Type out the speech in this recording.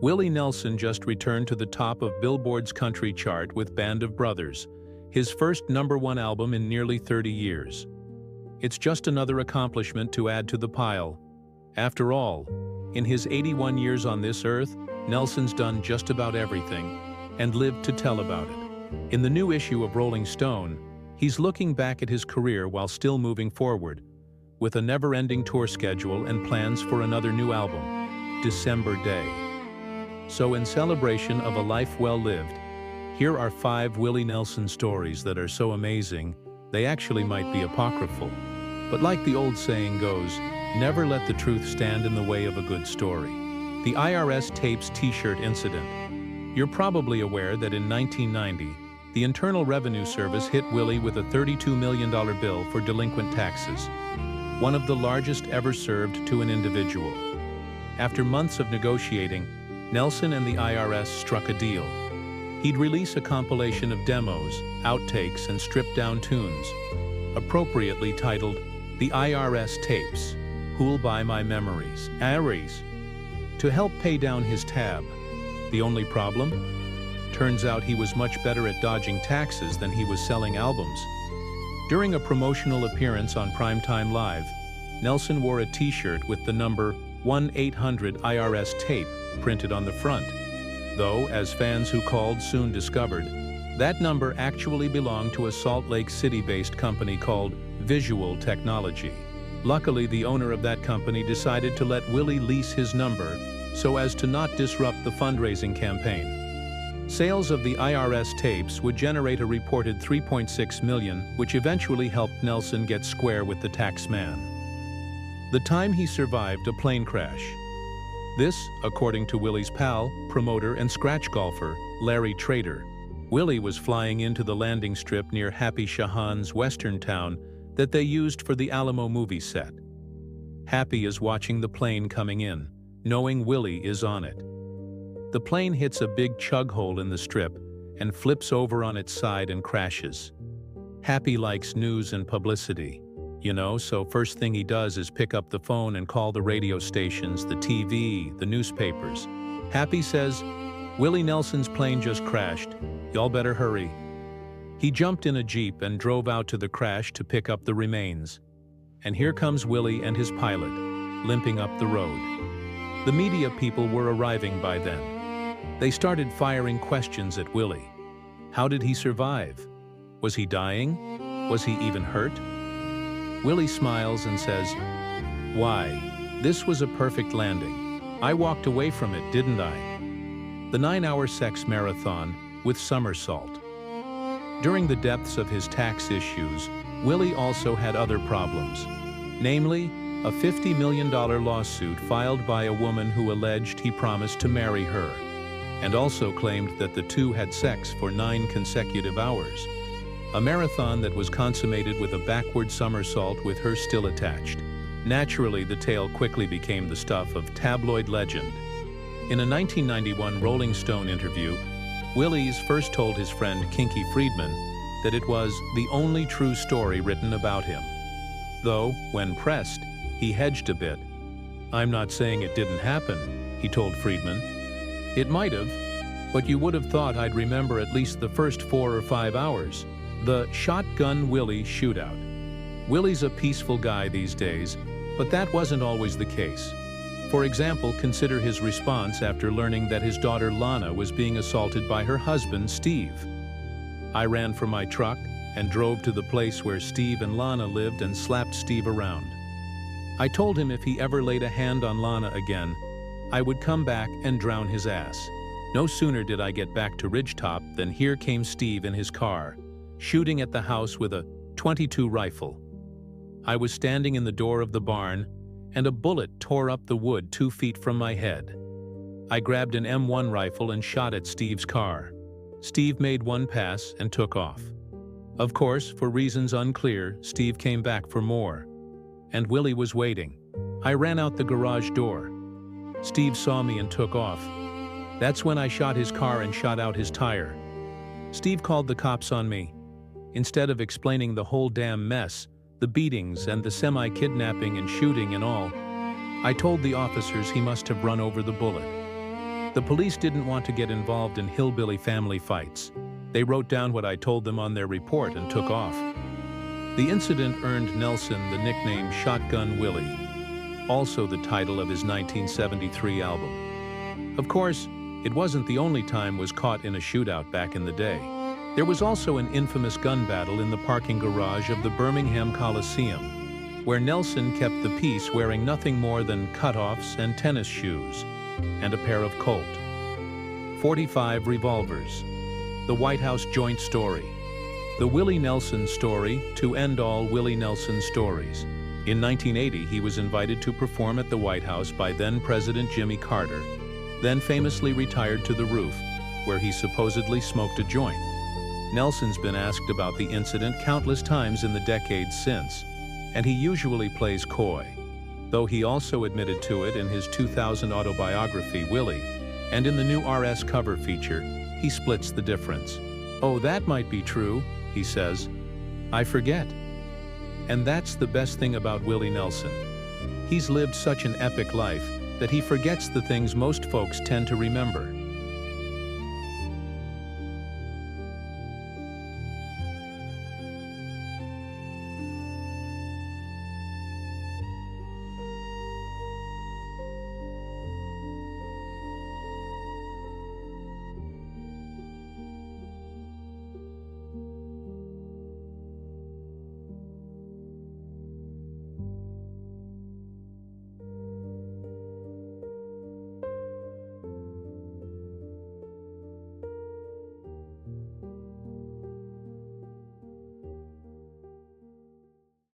Willie Nelson just returned to the top of Billboard's Country Chart with Band of Brothers, his first #1 album in nearly 30 years. It's just another accomplishment to add to the pile. After all, in his 81 years on this earth, Nelson's done just about everything and lived to tell about it. In the new issue of Rolling Stone, he's looking back at his career while still moving forward, with a never-ending tour schedule and plans for another new album, December Day. So in celebration of a life well lived, here are 5 Willie Nelson stories that are so amazing, they actually might be apocryphal. But like the old saying goes, never let the truth stand in the way of a good story. The IRS Tapes T-shirt incident. You're probably aware that in 1990, the Internal Revenue Service hit Willie with a $32 million bill for delinquent taxes, one of the largest ever served to an individual. After months of negotiating, Nelson and the IRS struck a deal. He'd release a compilation of demos, outtakes, and stripped-down tunes, appropriately titled The IRS Tapes, Who'll Buy My Memories, Aries, to help pay down his tab. The only problem? Turns out he was much better at dodging taxes than he was selling albums. During a promotional appearance on Primetime Live, Nelson wore a T-shirt with the number 1-800 IRS Tape printed on the front, though, as fans who called soon discovered, that number actually belonged to a Salt Lake City-based company called Visual Technology. Luckily, the owner of that company decided to let Willie lease his number so as to not disrupt the fundraising campaign. Sales of the IRS tapes would generate a reported $3.6 million, which eventually helped Nelson get square with the tax man. The time he survived a plane crash. This, according to Willie's pal, promoter, and scratch golfer, Larry Trader. Willie was flying into the landing strip near Happy Shahan's western town that they used for the Alamo movie set. Happy is watching the plane coming in, knowing Willie is on it. The plane hits a big chug hole in the strip and flips over on its side and crashes. Happy likes news and publicity, so first thing he does is pick up the phone and call the radio stations, the TV, the newspapers. Happy says, "Willie Nelson's plane just crashed. Y'all better hurry." He jumped in a Jeep and drove out to the crash to pick up the remains. And here comes Willie and his pilot, limping up the road. The media people were arriving by then. They started firing questions at Willie. How did he survive? Was he dying? Was he even hurt? Willie smiles and says, "Why, this was a perfect landing. I walked away from it, didn't I?" The 9-hour sex marathon with somersault. During the depths of his tax issues, Willie also had other problems, namely, a $50 million lawsuit filed by a woman who alleged he promised to marry her, and also claimed that the two had sex for 9 consecutive hours. A marathon that was consummated with a backward somersault with her still attached. Naturally, the tale quickly became the stuff of tabloid legend. In a 1991 Rolling Stone interview, Willie's first told his friend Kinky Friedman that it was the only true story written about him. Though, when pressed, he hedged a bit. "I'm not saying it didn't happen," he told Friedman. "It might have, but you would have thought I'd remember at least the first 4 or 5 hours. The Shotgun Willie shootout. Willie's a peaceful guy these days, but that wasn't always the case. For example, consider his response after learning that his daughter Lana was being assaulted by her husband, Steve. "I ran from my truck and drove to the place where Steve and Lana lived and slapped Steve around. I told him if he ever laid a hand on Lana again, I would come back and drown his ass. No sooner did I get back to Ridgetop than here came Steve in his car, shooting at the house with a .22 rifle. I was standing in the door of the barn, and a bullet tore up the wood 2 feet from my head. I grabbed an M1 rifle and shot at Steve's car. Steve made one pass and took off. Of course, for reasons unclear, Steve came back for more. And Willie was waiting. I ran out the garage door. Steve saw me and took off. That's when I shot his car and shot out his tire. Steve called the cops on me. Instead of explaining the whole damn mess, the beatings and the semi-kidnapping and shooting and all, I told the officers he must have run over the bullet. The police didn't want to get involved in hillbilly family fights. They wrote down what I told them on their report and took off. The incident earned Nelson the nickname Shotgun Willie, also the title of his 1973 album. Of course, it wasn't the only time was caught in a shootout back in the day. There was also an infamous gun battle in the parking garage of the Birmingham Coliseum, where Nelson kept the peace wearing nothing more than cutoffs and tennis shoes, and a pair of Colt .45 revolvers. The White House joint story. The Willie Nelson story to end all Willie Nelson stories. In 1980, he was invited to perform at the White House by then-President Jimmy Carter, then famously retired to the roof, where he supposedly smoked a joint. Nelson's been asked about the incident countless times in the decades since, and he usually plays coy, though he also admitted to it in his 2000 autobiography, Willie, and in the new RS cover feature, he splits the difference. "Oh, that might be true," he says. "I forget." And that's the best thing about Willie Nelson. He's lived such an epic life that he forgets the things most folks tend to remember.